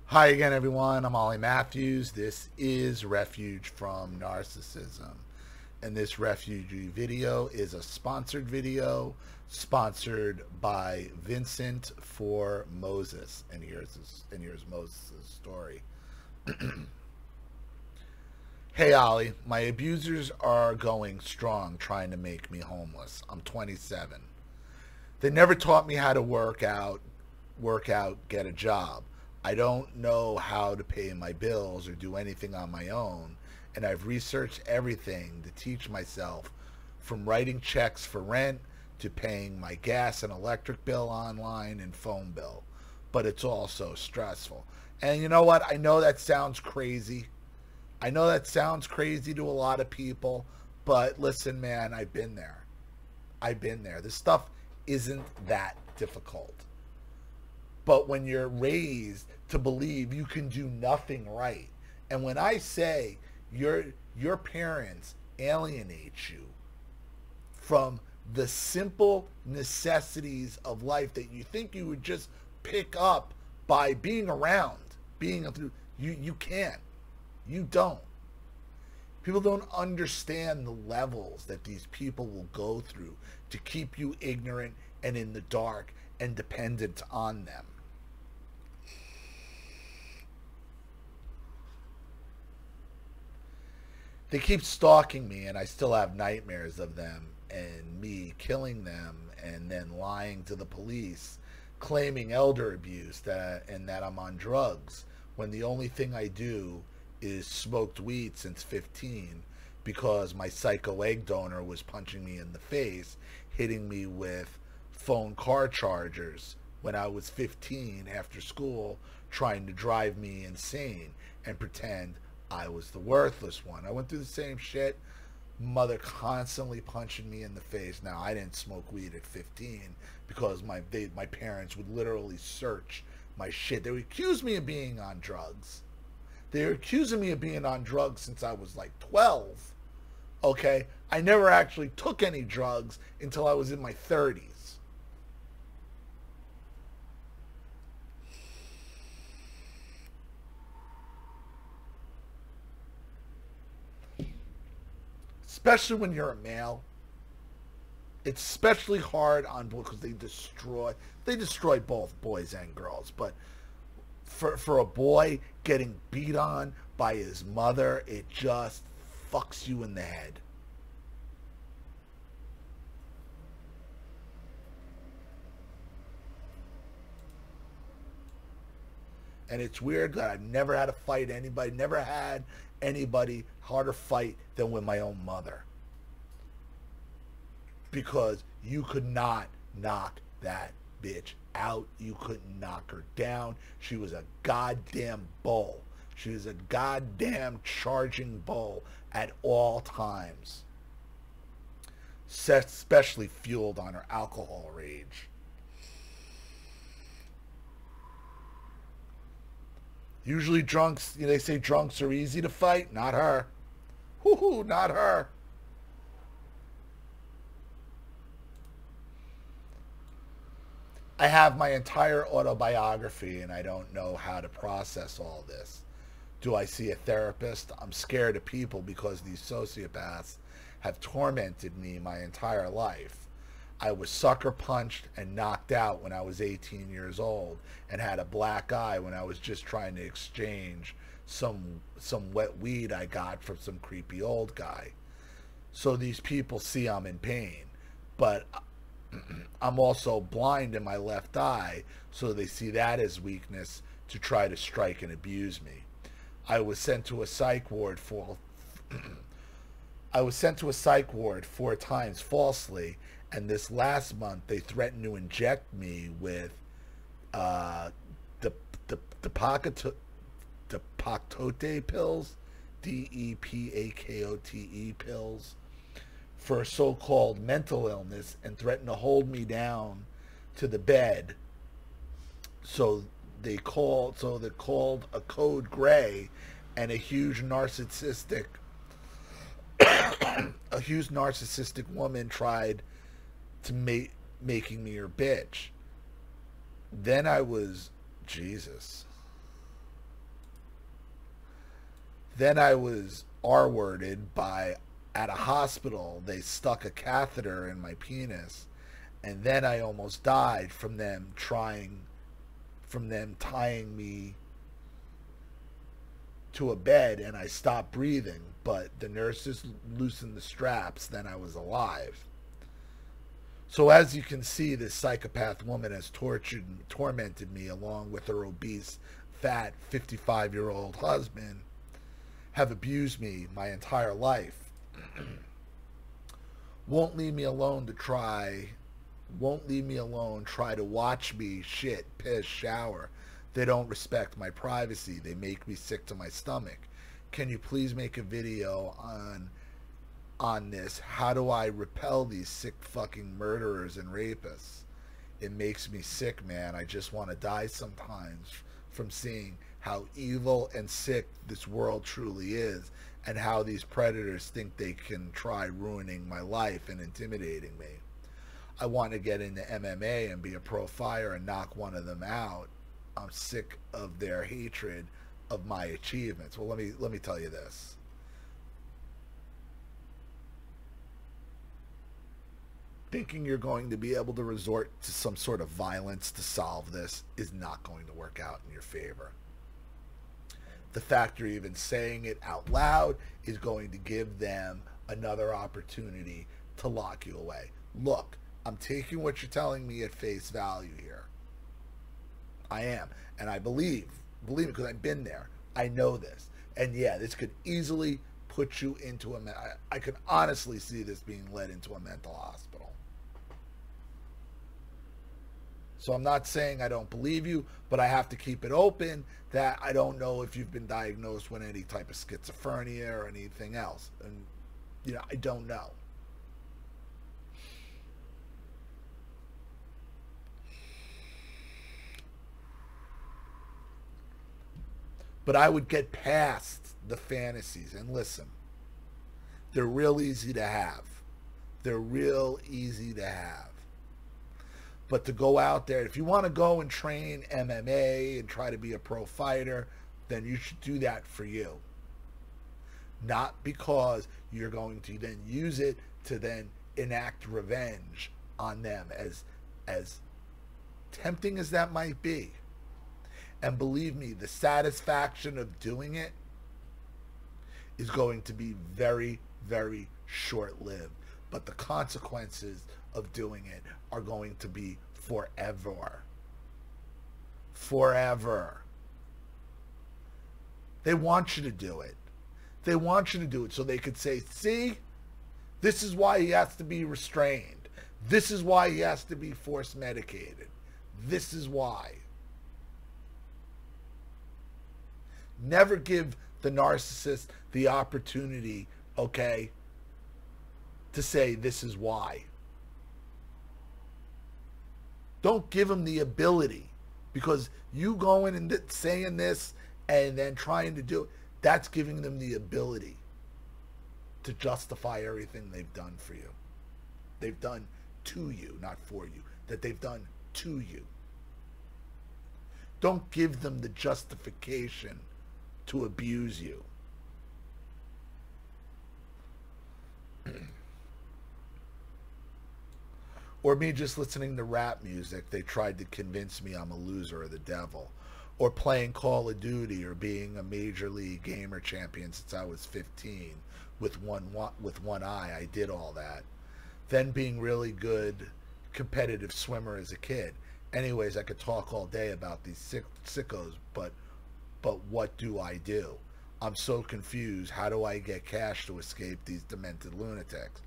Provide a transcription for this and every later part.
Hi again, everyone. I'm Ollie Matthews. This is Refuge from Narcissism. And this refugee video is a sponsored video sponsored by Vincent for Moses. And here's Moses' story. Hey, Ollie, my abusers are going strong trying to make me homeless. I'm 27. They never taught me how to work out, get a job. I don't know how to pay my bills or do anything on my own, and I've researched everything to teach myself, from writing checks for rent to paying my gas and electric bill online and phone bill. But it's also stressful. And you know what? I know that sounds crazy. I know that sounds crazy to a lot of people, but listen, man, I've been there. I've been there. This stuff isn't that difficult. But when you're raised to believe you can do nothing right, and when I say your parents alienate you from the simple necessities of life that you think you would just pick up by being around, you can't. You don't. People don't understand the levels that these people will go through to keep you ignorant and in the dark and dependent on them. They keep stalking me, and I still have nightmares of them and me killing them and then lying to the police, claiming elder abuse and that I'm on drugs, when the only thing I do is smoked weed since 15 because my psycho egg donor was punching me in the face, hitting me with phone car chargers when I was 15 after school, trying to drive me insane and pretend I was the worthless one. I went through the same shit. Mother constantly punching me in the face. Now, I didn't smoke weed at 15 because my parents would literally search my shit. They would accuse me of being on drugs. They were accusing me of being on drugs since I was like 12. Okay? I never actually took any drugs until I was in my 30s. Especially when you're a male. It's especially hard on boys because they destroy both boys and girls. But for a boy getting beat on by his mother, it just fucks you in the head. And it's weird that I've never had to fight anybody, never had anybody harder fight than with my own mother. Because you could not knock that bitch out. You couldn't knock her down. She was a goddamn bull. She was a goddamn charging bull at all times. Especially fueled on her alcohol rage. Usually drunks, they say drunks are easy to fight. Not her. Whoo-hoo, not her. I have my entire autobiography and I don't know how to process all this. Do I see a therapist? I'm scared of people because these sociopaths have tormented me my entire life. I was sucker punched and knocked out when I was 18 years old and had a black eye when I was just trying to exchange some wet weed I got from some creepy old guy. So these people see I'm in pain, but I'm also blind in my left eye, so they see that as weakness to try to strike and abuse me. I was sent to a psych ward I was sent to a psych ward 4 times falsely, and this last month they threatened to inject me with the Depakote pills, DEPAKOTE pills, for so-called mental illness, and threatened to hold me down to the bed. So they called a code gray, and a huge narcissistic woman tried to making me her bitch. Then I was, Jesus. Then I was R-worded by, at a hospital, they stuck a catheter in my penis. And then I almost died from them tying me to a bed, and I stopped breathing. But the nurses loosened the straps, then I was alive. So as you can see, this psychopath woman has tormented me along with her obese, fat, 55-year-old husband, have abused me my entire life. Won't leave me alone, try to watch me shit, piss, shower. They don't respect my privacy. They make me sick to my stomach. Can you please make a video on this? How do I repel these sick fucking murderers and rapists? It makes me sick, man. I just want to die sometimes from seeing how evil and sick this world truly is, and how these predators think they can try ruining my life and intimidating me. I want to get into MMA and be a pro fighter and knock one of them out. I'm sick of their hatred of my achievements. Well, let me tell you this. Thinking you're going to be able to resort to some sort of violence to solve this is not going to work out in your favor. The fact you're even saying it out loud is going to give them another opportunity to lock you away. Look, I'm taking what you're telling me at face value here. I am. And I believe it because I've been there. I know this. And yeah, this could easily put you into I could honestly see this being led into a mental hospital. So I'm not saying I don't believe you, but I have to keep it open that I don't know if you've been diagnosed with any type of schizophrenia or anything else. And, I don't know. But I would get past the fantasies. And listen, they're real easy to have. They're real easy to have. But to go out there, if you want to go and train MMA and try to be a pro fighter, then you should do that for you. Not because you're going to then use it to then enact revenge on them, as tempting as that might be. And believe me, the satisfaction of doing it is going to be very, very short-lived. But the consequences of doing it are going to be forever. Forever. They want you to do it. They want you to do it so they could say, see, this is why he has to be restrained. This is why he has to be force medicated. This is why. Never give the narcissist the opportunity, okay, to say this is why. Don't give them the ability, because you going and saying this and then trying to do it, that's giving them the ability to justify everything they've done for you. They've done to you, not for you, that they've done to you. Don't give them the justification to abuse you. Or me just listening to rap music, they tried to convince me I'm a loser or the devil. Or playing Call of Duty, or being a major league gamer champion since I was 15 with one eye. I did all that. Then being really good competitive swimmer as a kid. Anyways, I could talk all day about these sickos, but what do I do? I'm so confused. How do I get cash to escape these demented lunatics?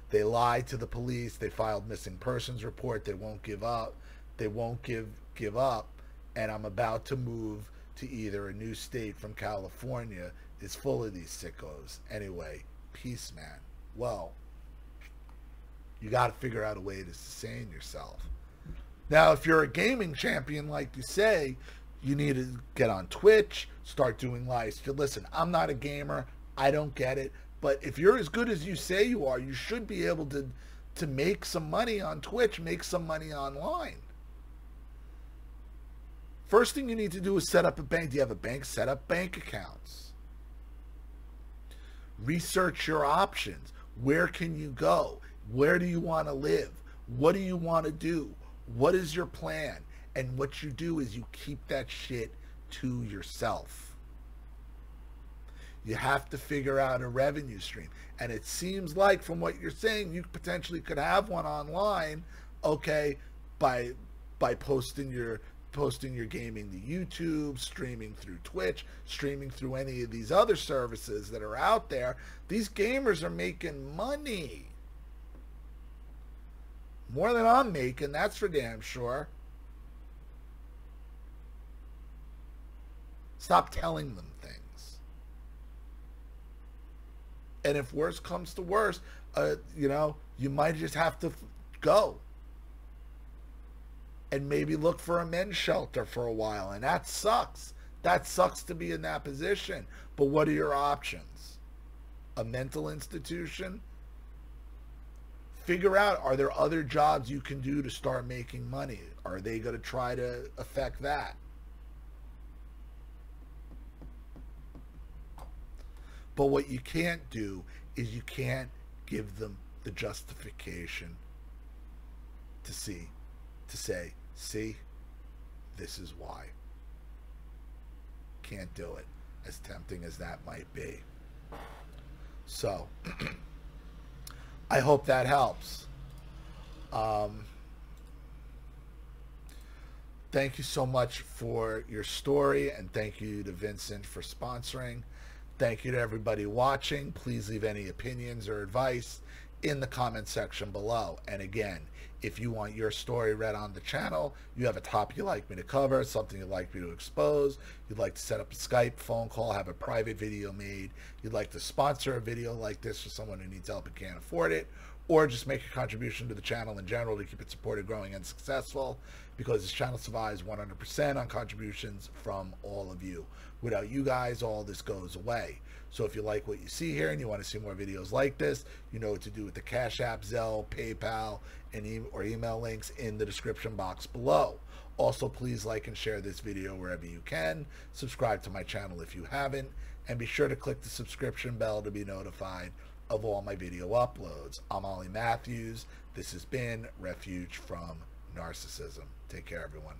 They lied to the police. They filed missing persons report. They won't give up. They won't give up. And I'm about to move to either a new state from California. It's full of these sickos. Anyway, peace, man. Well, you got to figure out a way to sustain yourself. Now, if you're a gaming champion, like you say, you need to get on Twitch, start doing live. Listen, I'm not a gamer. I don't get it. But if you're as good as you say you are, you should be able to make some money on Twitch, make some money online. First thing you need to do is set up a bank. Do you have a bank? Set up bank accounts. Research your options. Where can you go? Where do you want to live? What do you want to do? What is your plan? And what you do is you keep that shit to yourself. You have to figure out a revenue stream. And it seems like from what you're saying, you potentially could have one online, okay, by posting your gaming to YouTube, streaming through Twitch, streaming through any of these other services that are out there. These gamers are making money. More than I'm making, that's for damn sure. Stop telling them things. And if worse comes to worse, you know, you might just have to go and maybe look for a men's shelter for a while. And that sucks. That sucks to be in that position. But what are your options? A mental institution? Figure out, are there other jobs you can do to start making money? Are they going to try to affect that? But what you can't do is you can't give them the justification to say, see, this is why. Can't do it, as tempting as that might be. So, I hope that helps. Thank you so much for your story, and thank you to Vincent for sponsoring. Thank you to everybody watching. Please leave any opinions or advice in the comment section below. And again, if you want your story read on the channel, you have a topic you'd like me to cover, something you'd like me to expose, you'd like to set up a Skype phone call, have a private video made, you'd like to sponsor a video like this for someone who needs help and can't afford it, or just make a contribution to the channel in general to keep it supported, growing, and successful, because this channel survives 100% on contributions from all of you. Without you guys, all this goes away. So if you like what you see here and you want to see more videos like this, you know what to do with the Cash App, Zelle, PayPal, and email links in the description box below. Also, please like and share this video wherever you can. Subscribe to my channel if you haven't, and be sure to click the subscription bell to be notified of all my video uploads. I'm Ollie Matthews. This has been Refuge from Narcissism. Take care, everyone.